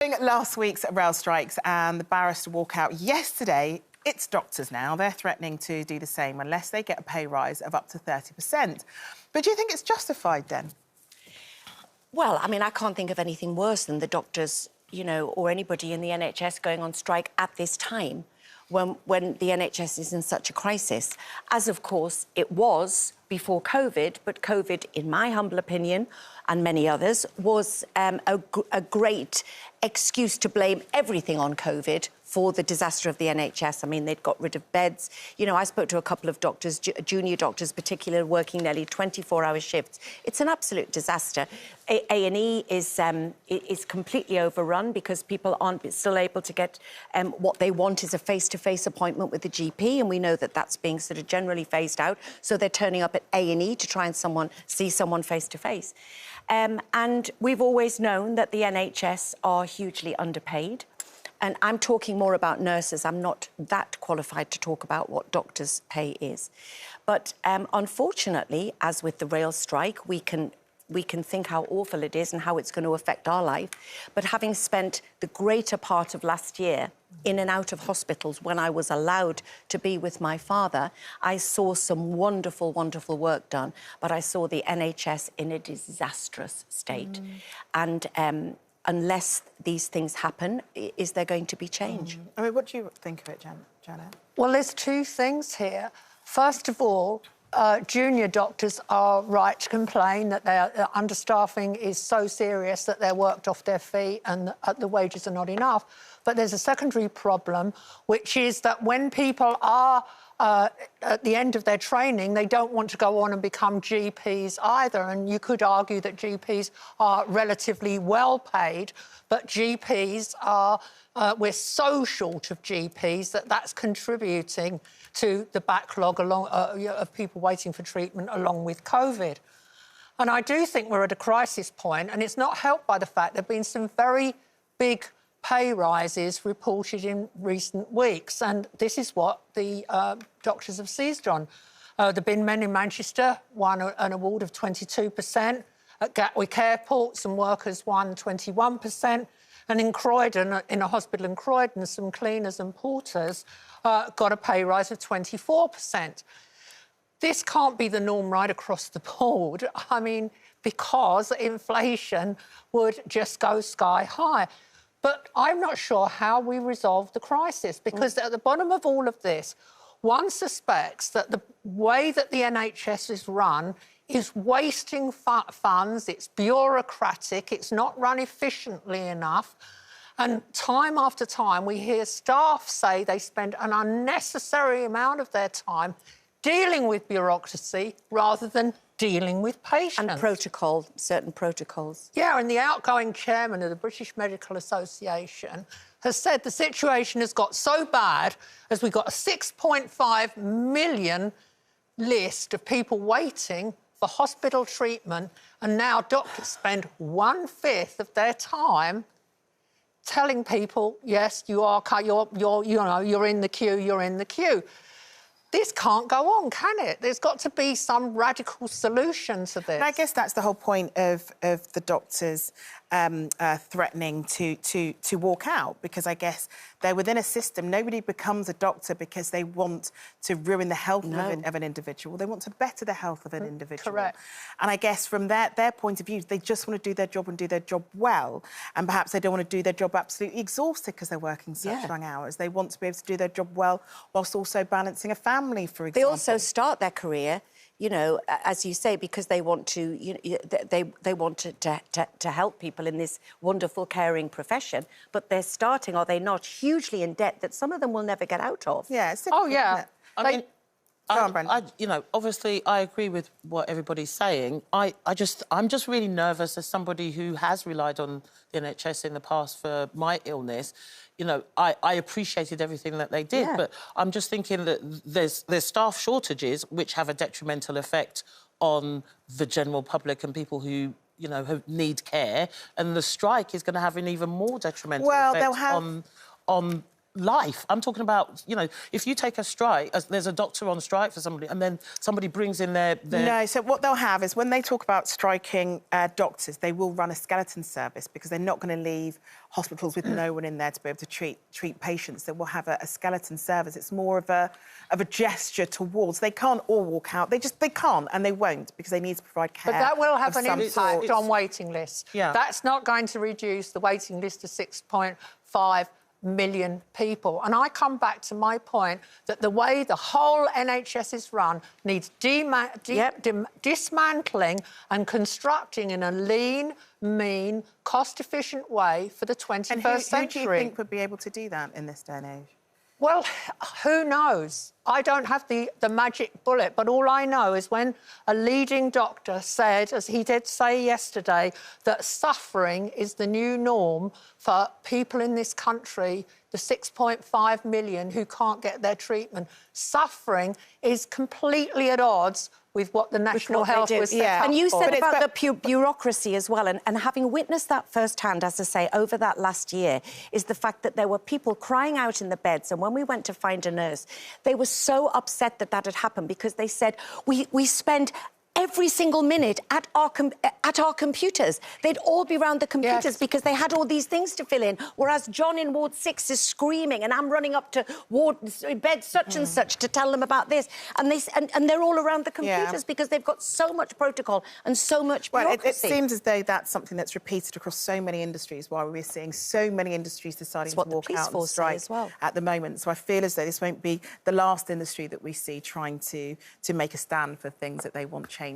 Following last week's rail strikes and the barrister walkout yesterday, it's doctors now. They're threatening to do the same unless they get a pay rise of up to 30%. But do you think it's justified then? Well, I mean, I can't think of anything worse than the doctors, you know, or anybody in the NHS going on strike at this time when the NHS is in such a crisis, as, of course, it was before COVID. But COVID, in my humble opinion, and many others, was a great excuse to blame everything on COVID for the disaster of the NHS. I mean, they'd got rid of beds. You know, I spoke to a couple of doctors, junior doctors particularly, working nearly 24-hour shifts. It's an absolute disaster. A&E is completely overrun because people aren't still able to get what they want is a face-to-face appointment with the GP, and we know that that's being sort of generally phased out. So they're turning up at A&E to try and see someone face-to-face. And we've always known that the NHS are hugely underpaid. And I'm talking more about nurses. I'm not that qualified to talk about what doctors' pay is. But unfortunately, as with the rail strike, we can think how awful it is and how it's going to affect our life. But having spent the greater part of last year in and out of hospitals when I was allowed to be with my father, I saw some wonderful, wonderful work done. But I saw the NHS in a disastrous state. And unless these things happen, is there going to be change? I mean, what do you think of it, Janet? Well, there's two things here. First of all, junior doctors are right to complain that their understaffing is so serious that they're worked off their feet and the wages are not enough. But there's a secondary problem, which is that when people are at the end of their training, they don't want to go on and become GPs either. And you could argue that GPs are relatively well paid, but GPs are, we're so short of GPs that that's contributing to the backlog of people waiting for treatment along with COVID. And I do think we're at a crisis point, and it's not helped by the fact there have been some very big pay rises reported in recent weeks, and this is what the doctors have seized on. The bin men in Manchester won an award of 22%. At Gatwick Airport, some workers won 21%. And in Croydon, in a hospital in Croydon, some cleaners and porters got a pay rise of 24%. This can't be the norm right across the board. I mean, because inflation would just go sky high. But I'm not sure how we resolve the crisis, because at the bottom of all of this, one suspects that the way that the NHS is run is wasting funds, it's bureaucratic, it's not run efficiently enough. And time after time, we hear staff say they spend an unnecessary amount of their time dealing with bureaucracy rather than dealing with patients. And protocol, certain protocols. Yeah, and the outgoing chairman of the British Medical Association has said the situation has got so bad as we've got a 6.5 million list of people waiting for hospital treatment, and now doctors spend 1/5 of their time telling people, yes, you're in the queue, you're in the queue. This can't go on, can it? There's got to be some radical solution to this. And I guess that's the whole point of the doctors threatening to walk out, because I guess they're within a system. Nobody becomes a doctor because they want to ruin the health of an individual. They want to better the health of an individual. Correct. And I guess from their point of view, they just want to do their job and do their job well. And perhaps they don't want to do their job absolutely exhausted because they're working such long hours. They want to be able to do their job well whilst also balancing a family, for example. They also start their career, you know, as you say, because they want to, they want to help people in this wonderful, caring profession. But they're starting, are they not, hugely in debt that some of them will never get out of. Yeah. It's oh, yeah. I mean, you know, obviously, I agree with what everybody's saying. I'm just really nervous as somebody who has relied on the NHS in the past for my illness. You know, I appreciated everything that they did, but I'm just thinking that there's staff shortages which have a detrimental effect on the general public and people who, you know, who need care, and the strike is going to have an even more detrimental effect on life. I'm talking about, you know, if you take a strike, there's a doctor on strike for somebody, and then somebody brings in their... No, so what they'll have is when they talk about striking doctors, they will run a skeleton service because they're not going to leave hospitals with no one in there to be able to treat patients. They will have a skeleton service. It's more of a gesture towards... They can't all walk out. They can't, and they won't, because they need to provide care. But that will have an some impact sort. on waiting lists. Yeah. That's not going to reduce the waiting list to 6.5 million people. And I come back to my point that the way the whole NHS is run needs dismantling and constructing in a lean, mean, cost-efficient way for the 21st century. Who do you think would be able to do that in this day and age? Well, who knows? I don't have the magic bullet, but all I know is when a leading doctor said, as he did say yesterday, that suffering is the new norm for people in this country, the 6.5 million who can't get their treatment. Suffering is completely at odds with what the National Health was set up And you for. said about the bureaucracy as well, and having witnessed that firsthand, as I say, over that last year, is the fact that there were people crying out in the beds, and when we went to find a nurse, they were so upset that that had happened because they said, we spend every single minute at our computers. They'd all be round the computers because they had all these things to fill in, whereas John in Ward 6 is screaming and I'm running up to bed such and such to tell them about this. And they're all around the computers because they've got so much protocol and so much bureaucracy. Well, it seems as though that's something that's repeated across so many industries, while we're seeing so many industries deciding to walk out and strike as well. at the moment. So I feel as though this won't be the last industry that we see trying to make a stand for things that they want changed.